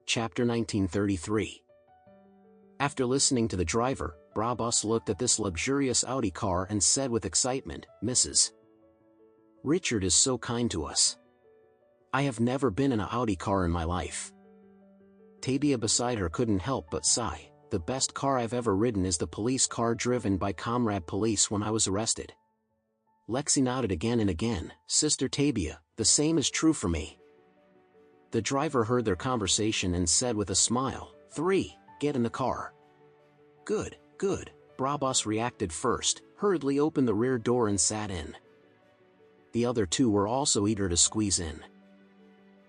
Chapter 1933. After listening to the driver, Brabus looked at this luxurious Audi car and said with excitement, "Mrs. Richard is so kind to us. I have never been in an Audi car in my life." Tabia beside her couldn't help but sigh. "The best car I've ever ridden is the police car driven by Comrade Police when I was arrested." Lexi nodded again and again. "Sister Tabia, the same is true for me." The driver heard their conversation and said with a smile, "3, get in the car." Good, good. Brabus reacted first, hurriedly opened the rear door and sat in. The other two were also eager to squeeze in.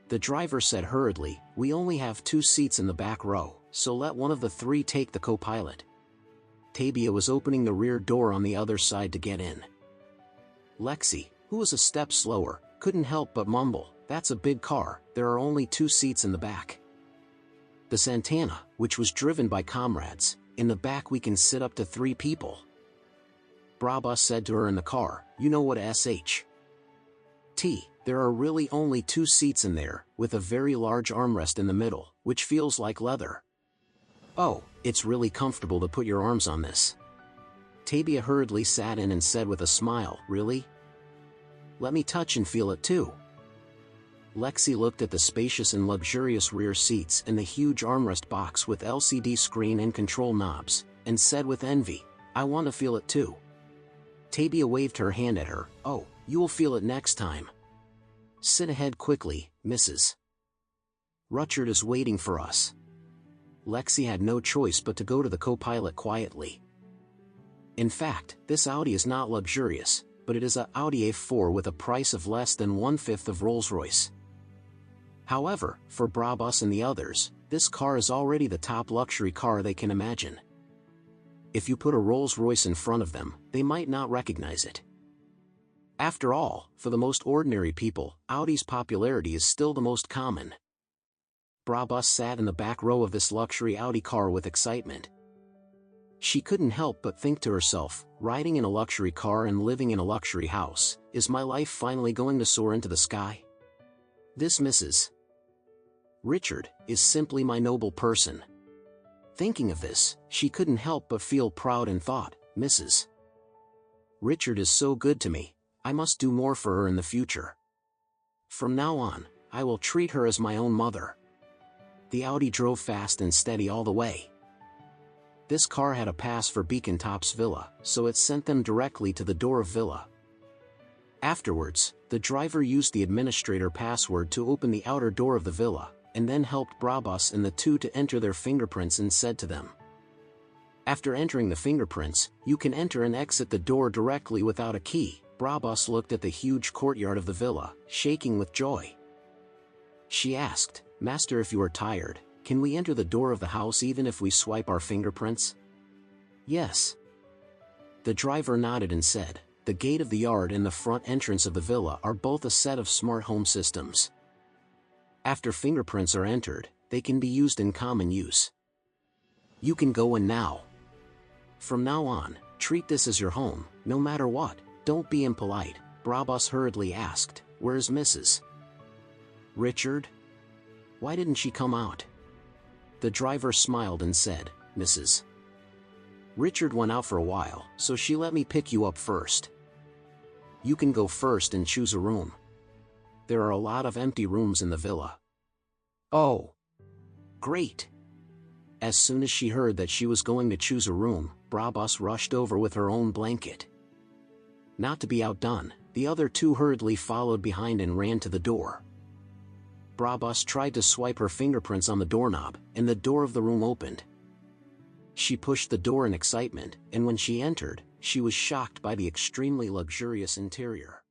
The driver said hurriedly, "We only have 2 seats in the back row, so let one of the 3 take the co-pilot." Tabia was opening the rear door on the other side to get in. Lexi, who was a step slower, couldn't help but mumble, "That's a big car, there are only 2 seats in the back." The Santana, which was driven by comrades, "In the back we can sit up to 3 people." Brabus said to her in the car, "You know what sh? There are really only 2 seats in there, with a very large armrest in the middle, which feels like leather. Oh, it's really comfortable to put your arms on this." Tabia hurriedly sat in and said with a smile, "Really? Let me touch and feel it too." Lexi looked at the spacious and luxurious rear seats and the huge armrest box with LCD screen and control knobs, and said with envy, "I want to feel it too." Tabia waved her hand at her, "Oh, you will feel it next time. Sit ahead quickly, Mrs. Richard is waiting for us." Lexi had no choice but to go to the co-pilot quietly. In fact, this Audi is not luxurious, but it is a Audi A4 with a price of less than 1/5 of Rolls-Royce. However, for Brabus and the others, this car is already the top luxury car they can imagine. If you put a Rolls-Royce in front of them, they might not recognize it. After all, for the most ordinary people, Audi's popularity is still the most common. Brabus sat in the back row of this luxury Audi car with excitement. She couldn't help but think to herself, riding in a luxury car and living in a luxury house, is my life finally going to soar into the sky? This Mrs. Richard is simply my noble person. Thinking of this, she couldn't help but feel proud and thought, "Mrs. Richard is so good to me, I must do more for her in the future. From now on, I will treat her as my own mother." The Audi drove fast and steady all the way. This car had a pass for Beacon Top's villa, so it sent them directly to the door of villa. Afterwards, the driver used the administrator password to open the outer door of the villa, and then helped Brabus and the 2 to enter their fingerprints and said to them, "After entering the fingerprints, you can enter and exit the door directly without a key." Brabus looked at the huge courtyard of the villa, shaking with joy. She asked, "Master, if you are tired, can we enter the door of the house even if we swipe our fingerprints?" "Yes." The driver nodded and said, "The gate of the yard and the front entrance of the villa are both a set of smart home systems. After fingerprints are entered, they can be used in common use. You can go in now. From now on, treat this as your home, no matter what. Don't be impolite." Brabus hurriedly asked, "Where's Mrs. Richard? Why didn't she come out?" The driver smiled and said, "Mrs. Richard went out for a while, so she let me pick you up first. You can go first and choose a room. There are a lot of empty rooms in the villa." "Oh, great." As soon as she heard that she was going to choose a room, Brabus rushed over with her own blanket. Not to be outdone, the other 2 hurriedly followed behind and ran to the door. Brabus tried to swipe her fingerprints on the doorknob, and the door of the room opened. She pushed the door in excitement, and when she entered, she was shocked by the extremely luxurious interior.